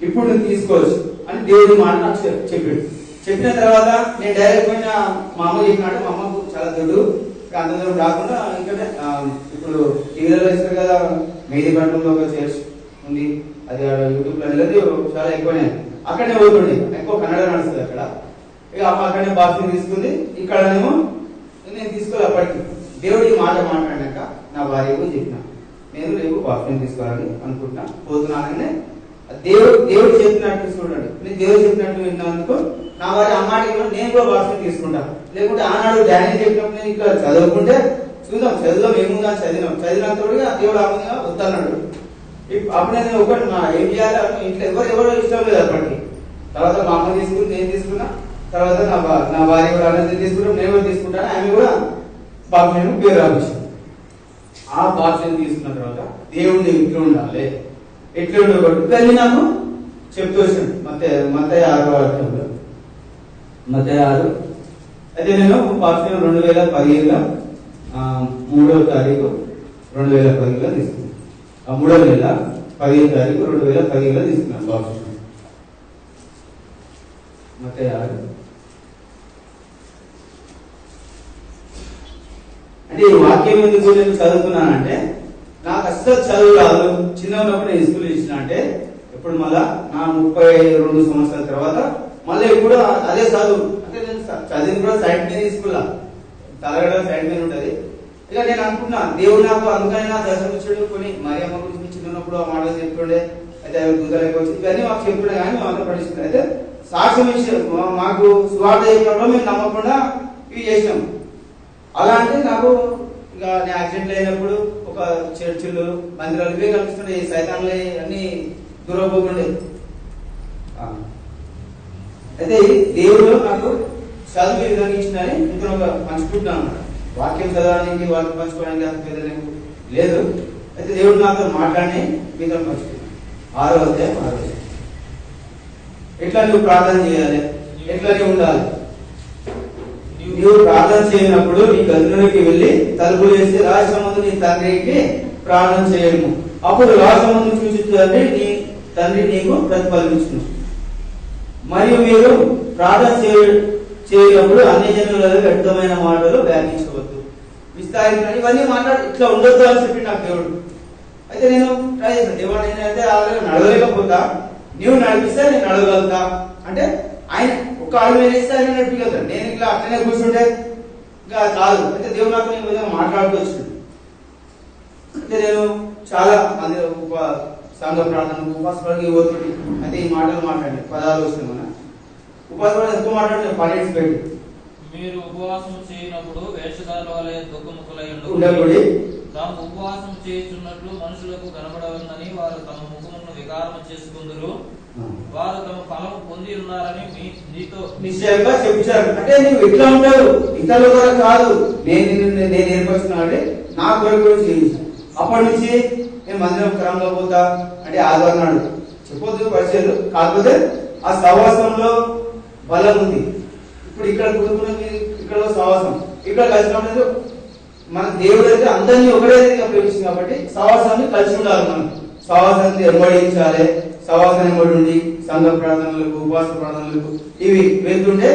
ఇప్పుడు నువ్వు తీసుకోవచ్చు అని దేవుడు మాట నాకు చెప్పాడు. చెప్పిన తర్వాత నేను డైరెక్ట్ పోయిన మా అమ్మ చెప్పినట్టు మా అమ్మకు చాలా దొడ్డు అంత దూరం రాకుండా ఇంకా ఇప్పుడు టీవీలలో ఇస్తారు కదా మెహదీపట్నంలో ఒక చర్చ్ ఉంది, అది యూట్యూబ్లో అనేది చాలా ఎక్కువనే, అక్కడనే పోతుండే, ఎక్కువ కన్నడ నడుస్తుంది అక్కడ. ఇక అక్కడనే బాప్తిజం తీసుకుంది, ఇక్కడనేమో నేను తీసుకోవాలి. అప్పటికి దేవుడి మాట మాట్లాడినాక నా భార్యకు చెప్పిన, నేను రేపు బాప్తిజం తీసుకోవాలని అనుకుంటున్నా, పోతున్నానని. దేవుడు చెప్పినట్టు చూడండి, నేను దేవుడు చెప్పినట్టు విన్నందుకు నా భార్య అమ్మాటిలో నేను కూడా బాప్తిజం తీసుకుంటా. లేకుంటే ఆనాడు డాడీ చెప్పినప్పుడు నేను ఇక్కడ చదువుకుంటే చూద్దాం, చదువుదాం ఏముందా, చదివినంత కూడా దేవుడు ఆమెగా వద్దన్నాడు. అప్పుడు నేను ఒకటి నా ఏం చేయాలి ఇంట్లో ఎవరు ఇష్టం లేదు అప్పటికి. తర్వాత మా అమ్మ తీసుకుని నేను తీసుకున్నా, తర్వాత నా భార్య కూడా అన్నది తీసుకుంటాం, నేను కూడా తీసుకుంటాను. ఆమె కూడా బాప్తిజం పేరు రావచ్చు. ఆ బాప్తిజం తీసుకున్న తర్వాత దేవుడిని ఎట్లా ఉండాలి, ఎట్లా ఉండకూడదు ఇవన్నీ నాకు చెప్తూ వచ్చాను. మత్తయి 6వ అధ్యాయంలో, మత్తయి 6. అయితే నేను బాప్తిజం 2015లో 3వ తారీఖు 2010లో తీసుకున్నాను. 3వ నెల 15వ తారీఖు 2010లో తీసుకున్నాను బాప్తిజం. మత్తయి 6. అంటే ఈ వాక్యం ఎందుకు నేను చదువుతున్నానంటే, నాకు అస్సలు చదువు రాదు. చిన్న ఉన్నప్పుడు నేను స్కూల్ ఇచ్చిన అంటే ఇప్పుడు మళ్ళా నా 32 సంవత్సరాల తర్వాత మళ్ళీ ఇప్పుడు అదే చదువు. అంటే నేను చదివిన కూడా సైడ్ మీద తీసుకున్నా, తలగడ సైడ్ మీద ఉంటది. ఇక నేను అనుకున్నా దేవుడు నాకు అందుకని నా దర్శనమిచ్చాడు. కొన్ని మరియమ్మ గురించి చిన్న ఉన్నప్పుడు ఆ మాటలు చెప్తుండే, అయితే గుంతలేక వచ్చి ఇవన్నీ మాకు చెప్తుండే, కానీ మేము అంతా పట్టించుకున్నాం. అయితే సాక్ష్యం ఇచ్చి మాకు స్వార్థ చెప్పినప్పుడు మేము నమ్మకుండా ఇవి చేసినాం. అలా అంటే నాకు ఇక నేను యాక్సిడెంట్ అయినప్పుడు ఒక చర్చిలు మందిరాలు ఇవే కనిపిస్తుండే, ఈ సైతాన్లు అన్ని దూరపోతుండే. అయితే దేవుడు నాకు చదువు విధంగా ఇచ్చిందని ఇంకా పంచుకుంటున్నాను. వాక్యం చదవడానికి వాక్యం పంచుకోవడానికి అంత పెద్ద లేదు. అయితే దేవుడు నాతో మాట్లాడి మీతో పంచుకున్నాను. 6వ అధ్యాయం 6వ. ఎట్లా నువ్వు ప్రార్థన చేయాలి, ఎట్లా నువ్వు ఉండాలి. నీవు ప్రార్థన చేయనప్పుడు నీ గదిలోకి వెళ్ళి తలుపులు వేసి రహస్యమందు నీ తండ్రికి ప్రార్థన చేయము, అప్పుడు రహస్యమందు చూసి నీ తండ్రి నీకు ప్రతిఫలించును. మరియు మీరు ప్రార్థన చేయనప్పుడు అన్ని జనులలో వ్యర్థమైన మాటలు వ్యాపించవద్దు, విస్తారించండి. ఇవన్నీ మాట్లాడు ఇట్లా ఉండొద్దు అని చెప్పి నాకు దేవుడు. అయితే నేను ట్రై చేస్తాను, దేవుడు నేనైతే నడవలేకపోతా, నీవు నడిపిస్తే నేను నడవగలుగుతా అంటే ఆయన ఒక అడుగు వేస్తే ఆయన నడిపించగలుగుతాను. నేను ఇట్లా అట్లనే కూర్చుంటే ఇంకా కాదు. అయితే దేవుడు నాకు నేను విధంగా మాట్లాడుకోవచ్చు. అయితే నేను చాలా మంది సంఘ ప్రార్థన ఉపాసపడికి పోతుంది. అయితే ఈ మాటలు మాట్లాడి పదాలు వస్తాయి. మన ఉపాసపడి ఎక్కువ మాట్లాడితే పని పెట్టి మీరు ఉపవాసం చేయనప్పుడు వేషధారుల వలె దుఃఖముఖులై ఉండకూడదు. తాము ఉపవాసం చేయుచున్నట్లు మనుషులకు కనబడవలనని వారు తమ ముఖమును వికారం చేసుకుందరు. వారు తమ ఫలం పొంది ఉన్నారని నీతో నిశ్చయంగా చెప్తారు. అంటే నువ్వు ఎట్లా ఉంటావు, ఇతరుల కొరకు కాదు, నేను ఏర్పరుస్తున్నాను, నా కొరకు కూడా చేయించాను. అప్పటి నుంచి నేను మందిరం క్రమంలో పోతా అంటే ఆదివారం నాడు చెప్పొద్దు పరిచయాలు, కాకపోతే ఆ సహవాసంలో బలం ఉంది. ఇప్పుడు ఇక్కడ కుటుంబం ఇక్కడ సహవాసం ఇక్కడ కలిసి మన దేవుడు అయితే అందరినీ ఒకటే ప్రేమిస్తుంది కాబట్టి సహవాసాన్ని కలిసి ఉండాలి. మనం సహవాసాన్ని ఎమ్మడించాలి. సహవాసాన్ని ఎమ్మడి ఉండి సంఘ ప్రార్థనలకు ఉపవాస ప్రార్థనలకు ఇవి వెళ్తుంటే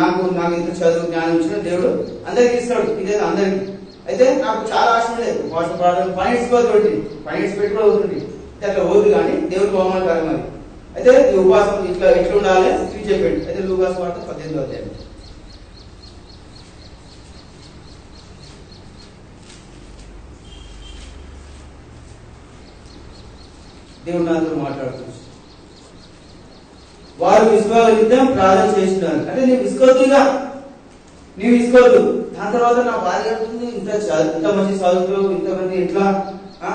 నాకు ఇంత చదువు జ్ఞానం ఇచ్చిన దేవుడు అందరికి ఇస్తాడు. ఇదే అందరికి. అయితే నాకు చాలా ఆశ ఉండేది ఉపవాస ప్రార్థన పనిట్స్ పెట్టి కూడా అవుతుంది. అట్లా పోదు కానీ దేవుడికి అవమానకరం అది. అయితే ఈ ఉపవాసం ఎట్లా ఉండాలి ఇవి చెప్పాడు. అయితే లూకాసు వార్త 18వ అధ్యాయం. దేవుడు నాతో మాట్లాడుతుంది. వారు విశ్వాసం ప్రార్థన చేస్తున్నారు. అంటే నీవు విసుకోవద్దుగా, నీవు విసుకోవద్దు. దాని తర్వాత నా భార్య అంటుంది ఇంత మంచి చదువుతూ ఇంతమంది ఎట్లా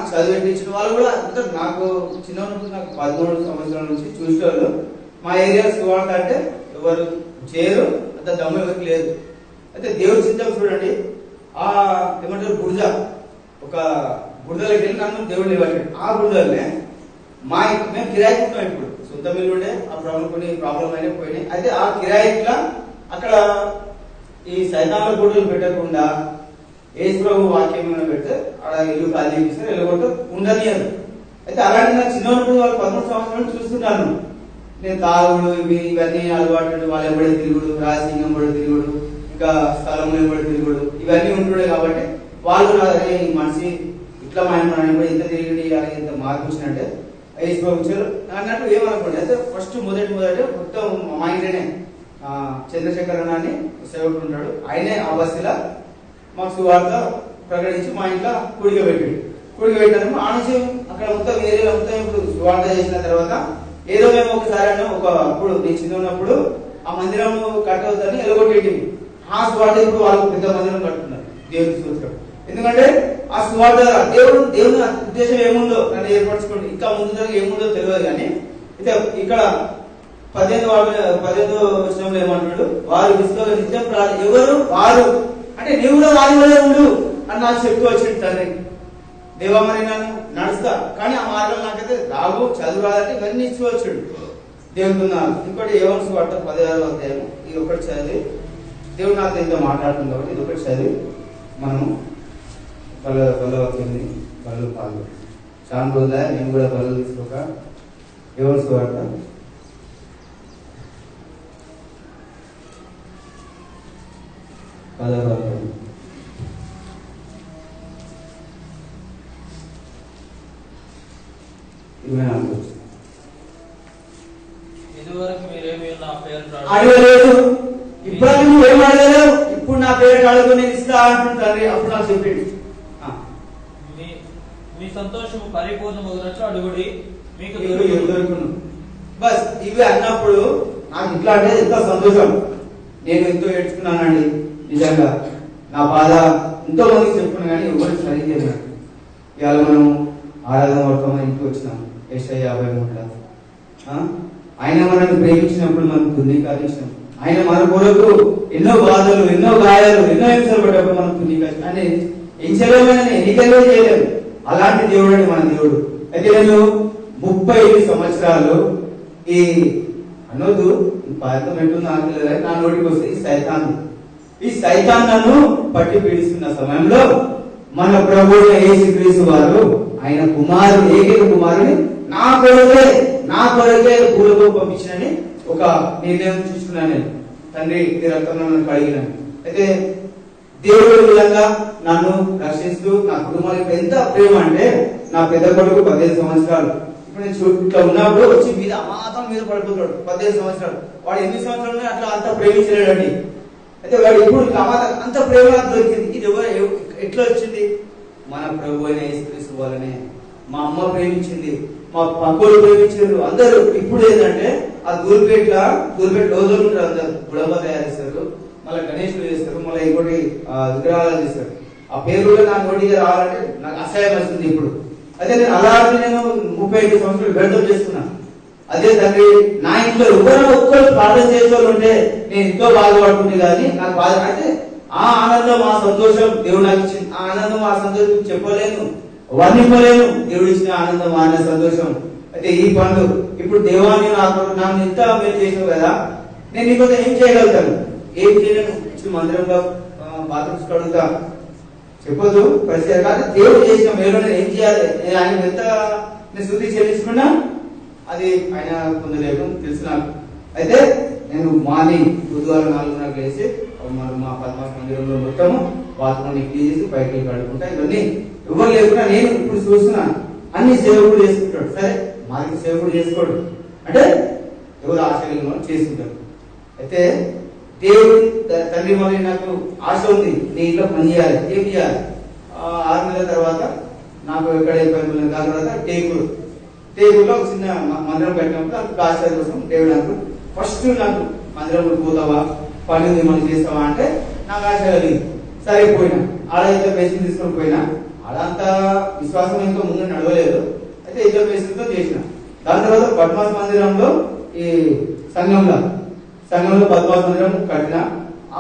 చదివించిన వాళ్ళు కూడా అంతా నాకు చిన్న నాకు 13 సంవత్సరాల నుంచి చూసేవాళ్ళు. మా ఏరియా సువార్త అంటే ఎవరు చేయరు, అంత దమ్ము ఎవరికి లేదు. అయితే దేవుడి చిత్తం చూడండి, ఏమంటారు బురద, ఒక బురదలోకి వెళ్ళి నన్ను దేవుడు లేవట్టాడు. ఆ బురదలనే మేము కిరాయికి ఉంటాం. ఇప్పుడు సొంత మిల్లు ఉండే కొన్ని ప్రాబ్లం అయినా పోయినాయి. అయితే ఆ కిరాయిట్లా అక్కడ ఈ సైతాన్ల బోర్డులు పెట్టకుండా యేసు ప్రభు వాక్యం పెడితే అక్కడ ఇల్లు ఖాళీ చేపిస్తారు, వెళ్ళగొట్టు ఉండనియదు. అయితే అలాంటి నాకు చిన్నప్పుడు వాళ్ళు 13 సంవత్సరాలు చూస్తున్నాను. నేను తాగుడు ఇవన్నీ అలవాటు, వాళ్ళు ఎంబడి తిరుగుడు, రాజసింగం ఎంబడి తిరుగుడు, ఇంకా స్థలం ఎంబడి తిరుగుడు ఇవన్నీ ఉంటుండే కాబట్టి వాళ్ళు ఈ మనిషి ఇట్లా మనం ఎంత తిరిగి ఎంత మార్పు వచ్చినట్టే వేసుకోవచ్చు అన్నట్టు ఏమనుకోండి. అయితే ఫస్ట్ మొదటి మొత్తం మా ఇంట్లోనే చంద్రశేఖర్ అన్న అని సేవకుడు ఉంటాడు. ఆయనే ఆ బస్సులో మాకు సువార్త ప్రకటించి మా ఇంట్లో కూడిక పెట్టాడు. ఆ నుంచి అక్కడ మొత్తం ఏరియాలో మొత్తం ఇప్పుడు సువార్త చేసిన తర్వాత ఏదో మేము ఒకసారి అన్నాం, అప్పుడు నేను చిన్న ఉన్నప్పుడు ఆ మందిరం కట్టవద్దని ఎలగొట్టేటి. ఆ సువార్త ఇప్పుడు వాళ్ళు పెద్ద మందిరం కట్టుతున్నారు దేవుని స్తోత్రం. ఎందుకంటే ఆ సువార్త దేవుని ఉద్దేశం ఏముందో నన్ను ఏర్పరచుకోండి, ఇంకా ముందు ఏముందో తెలియదు. కానీ అయితే ఇక్కడ 18వ వచనంలో ఏమంటున్నాడు, వారు విశ్వాస నిత్యం ఎవరు వారు అంటే నీవు కూడా వారి వల్లే ఉండు అని నాకు చెప్తూ వచ్చింది తండ్రి. దేవా మరి నన్ను నడుస్తా, కానీ ఆ మార్గం నాకైతే రావు, చదువు రాదంటే ఇవన్నీ ఇచ్చి వచ్చాడు దేవుడున్నాను. ఇంకోటి యోహాను సువార్త 16వ అధ్యాయం ఇది ఒకటి చదివి దేవుడు నాతో ఎంతో మాట్లాడుతుంది కాబట్టి ఇది ఒకటి చదివి మనము బల్ల వచ్చింది బళ్ళు పాలు చాలా రోజులే నేను కూడా బళ్ళు తీసుకోక. యోహాను సువార్త 16వ అధ్యాయం ఇదివరకు మీరేమీ నా పేరు అడగలేదు, ఇప్పుడు నువ్వేం అడగలేవు, ఇప్పుడు నా పేరు అడుగు నేను ఇస్తా అంటుంటారు. అప్పుడు నాకు చెప్పింది మీ సంతోషము పరిపూర్ణమగునట్లు అడుగుడి మీకు దొరుకును. బస్ ఇవి అన్నప్పుడు నాకు ఇట్లా అంటే ఎంత సంతోషం. నేను ఎంతో ఏడ్చుకున్నానండి నిజంగా. నా బాధ ఎంతో మందికి చెప్పుకున్నా కానీ ఎవరికి సరిగ్గా. ఇవాళ మనం ఆరాధన వర్తమానం ఇంటికి వచ్చినాం. ఏషయ్య 53 ఆయన మనల్ని ప్రేమించినప్పుడు మనం తునీకరించినాం. ఆయన మన కొరకు ఎన్నో బాధలు, ఎన్నో గాయాలు, ఎన్నో హింసలు పడ్డప్పుడు మనం తునీకరించాం. అంటే ఏం చేయలేమని ఎన్నికలే చేయలేము. అలాంటి దేవుడు అండి మన దేవుడు. అయితే నేను 35 సంవత్సరాలు ఈ అనొద్దు పాతం ఎట్టుంది ఆకలి నా నోటికి వస్తే ఈ సైతాన్ నన్ను పట్టి పీడిస్తున్న సమయంలో మన ప్రభువైన యేసుక్రీస్తు వారు ఆయన ఏకైక కుమారుని నా కొరకే భూలోకి పంపించినని ఒక నిర్ణయం తీసుకున్నాను నేను. తండ్రి ఇది రక్తంలో నన్ను కడిగినాను. అయితే దేవుడు విధంగా నన్ను రక్షిస్తూ నా కుటుంబానికి ఎంత ప్రేమ అంటే నా పెద్ద కొడుకు 15 సంవత్సరాలు. ఇప్పుడు నేను ఇట్లా ఉన్నప్పుడు వచ్చి మీద అమాతం మీద పడిపోతాడు. 15 సంవత్సరాలు. వాడు ఎన్ని సంవత్సరాలు అట్లా అంత ప్రేమించలేడండి. అయితే వాడు ఇప్పుడు అంత ప్రేమ దొరికింది. ఇది ఎట్లా వచ్చింది? మన ప్రభు అయిన యేసుక్రీస్తు వల్లనే. మా అమ్మ ప్రేమించింది, మా పక్కలు ప్రేమించారు అందరూ. ఇప్పుడు ఏంటంటే ఆ దూరిపేట రోజులు ఉంటారు, అందరు గుడమ్మ తయారు చేస్తారు, మళ్ళీ గణేశులు చేస్తారు, మళ్ళీ ఇంకోటి విగ్రహాలు చేస్తారు. ఆ పేరు కూడా నాకు నోటిగా రావాలంటే నాకు అసహాయం వస్తుంది ఇప్పుడు. అదే నేను అలాంటి నేను 35 సంవత్సరాలు వ్యర్థం చేస్తున్నాను. అదే తండ్రి నా ఇంట్లో ఎవరైనా ఒక్కరు ప్రార్థన చేసేవాళ్ళు ఉంటే నేను ఎంతో బాధపడుతుంది. కానీ నాకు బాధ అంటే ఆ ఆనందం, ఆ సంతోషం దేవుడు నాకు ఇచ్చింది. ఆ ఆనందం, ఆ సంతోషం చెప్పలేను, వర్ణింపలేను. దేవుడు ఇచ్చిన ఆనందం, ఆనంద సంతోషం. అయితే ఈ పండు ఇప్పుడు దేవాన్ని నాకు ఎంత మేలు చేసావు కదా, నేను నీకోసం ఏం చేయగలుగుతాను? ఏం చేయలేను. మందిరంలో బాత్రూమ్స్ కడుగుతా చెప్పొద్దు పరిస్థితి కాదు. దేవుడు చేసిన మేలు నేను ఏం చేయాలి? నేను ఆయన ఎంత నేను శుద్ధి చెల్లించుకున్నా అది ఆయన పొందలేను తెలుసు నాకు. అయితే నేను మార్నింగ్ బుధవారం 4 వేసి మా పద్మాస మందిరంలో మొత్తము బాత్రూమ్ క్లీన్ చేసి బయటకి కడుకుంటా. ఇవన్నీ ఎవరు లేకుండా నేను ఇప్పుడు చూస్తున్నా అన్ని సేవకుడు చేసుకుంటాడు. సరే మాది సేవకుడు చేసుకోడు అంటే ఎవరు ఆశలు చేసుకుంటారు. అయితే దేవుడు తండ్రి మరి నాకు ఆశ ఉంది, నీ ఇంట్లో పని చేయాలి. ఏం చేయాలి? 6 నెలల తర్వాత నాకు ఎక్కడ దాని తర్వాత టేకుల్లో ఒక చిన్న మందిరం పెట్టినప్పుడు నాకు ఆశీర్వాదం కోసం దేవుడు నాకు ఫస్ట్ నాకు మందిరంలో పోతావా, పని ఉంది మనం చేస్తావా అంటే నాకు ఆశ కలిగింది. సరే పోయినా, ఆడైతే పేషెంట్ తీసుకొని పోయినా. ఆడంతా విశ్వాసం ఇంకా ముందు నడవలేదు. అయితే ఇద్దరు పేషెంట్తో చేసిన. దాని తర్వాత పద్మాస మందిరంలో ఈ సంఘంలో పద్మాస మందిరం కట్టిన.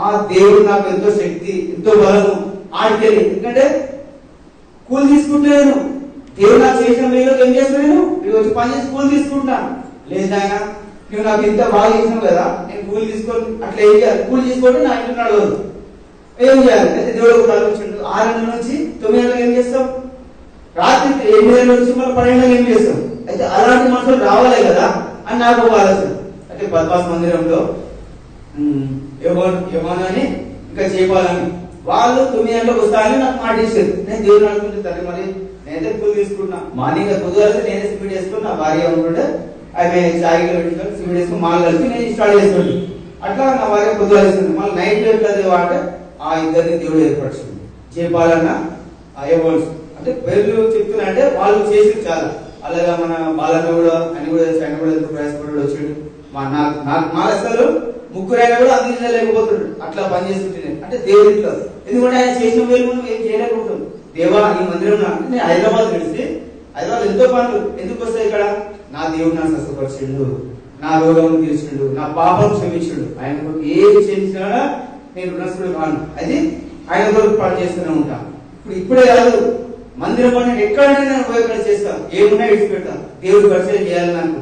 ఆ దేవుడు నాకు ఎంతో శక్తి, ఎంతో బలము ఆడికెళ్ళి. ఎందుకంటే కూలి తీసుకుంటాను. దేవుడు నాకు చేసిన మేలు ఏం చేస్తాను? నేను వచ్చి పని చేసి కూలి తీసుకుంటాను. లేదాయన నువ్వు నాకు ఇంత బాగా చేసినావు కదా, నేను కూలి తీసుకొని అట్లా ఏం చేయాలి? కూలి తీసుకుంటే నా ఇంట్లో నడవదు. ఏం చేయాలి? అయితే దేవుడు కల్పించండు. 6 గంటల నుంచి 9 గంటలకు ఏం చేస్తాం? రాత్రి 8 గంటల నుంచి మళ్ళీ 12 గంటలకు ఏం చేస్తాం? అయితే అలాంటి మనుషులు రావాలి కదా అని నాకు ఒక ఆలోచన. అయితే పద్మాస మందిరంలో ఏమోనని ఇంకా చేయాలని వాళ్ళు 9 గంటలకు వస్తారని నాకు మాట ఇచ్చారు. నేను దేవుడు అనుకుంటే తండ్రి మరి నేనైతే పూలు తీసుకున్నా. మార్నింగ్ పొద్దుగాల నేనే సిమెంట్ వేసుకుని నా భార్య ఉంటుండే ఆమె చాయిలో పెట్టుకొని సిమెంట్ వేసుకుని మాలు కలిసి నేను స్టార్ట్ చేస్తుండే. అట్లా నా భార్య పొద్దుగాల వేస్తుంది. మళ్ళీ నైట్ ఎట్లా అంటే ఆ ఇద్దరిని దేవుడు ఏర్పరచుకుంది. జయపాలన్న అయ్యబోల్స్ అంటే పేర్లు చెప్తున్నా అంటే వాళ్ళు చేసి చాలా. అలాగా మన బాలన్న కూడా ఆయన కూడా ఎంతో ప్రయాసపడి వచ్చాడు. మా అసలు ముగ్గురు అయినా కూడా అందించ లేకపోతున్నాడు. అట్లా పనిచేస్తుంటే అంటే దేవుడి ఇట్లా. ఎందుకంటే ఆయన చేసిన వేలు మనం ఏం చేయలేకపోతాం. దేవా ఈ మందిరం అంటే నేను హైదరాబాద్ నడిచి హైదరాబాద్ ఎంతో పనులు ఎందుకు వస్తాయి ఇక్కడ. నా దేవుడు నా స్వస్థపరిచిండు, నా రోగం తీర్చిండు, నా పాపం క్షమించిండు. ఆయన ఏది చేసినా నేను రుణస్తుడు కాను. అది ఆయన కొరకు పని చేస్తూనే ఉంటాను. ఇప్పుడే కాదు, మందిరం పని ఎక్కడైనా నేను ఉపయోగం చేస్తాను. ఏమున్నా విడిచిపెడతాను. దేవుడు పరిచయం చేయాలి.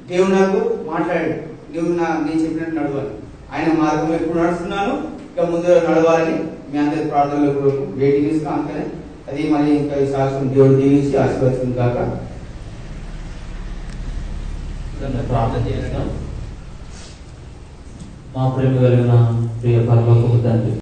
దేవుడు నాకు మాట్లాడాడు, నువ్వు నేను చెప్పినట్టు నడవాలి. ఆయన మార్గంలో ఎప్పుడు నడుస్తున్నాను, ఇంకా ముందు నడవాలని మీ అందరి ప్రార్థనలో వెయిటింగ్ ఇస్తాం. అంతనే అది మరి ఇంకా ఈ సాక్ష్యం దేవుడు దీవించి ఆశీర్వదించింది కాక. ప్రార్థన చేస్తాం. మా ప్రేమ కలిగిన ప్రియ పరలోకపు తండ్రి,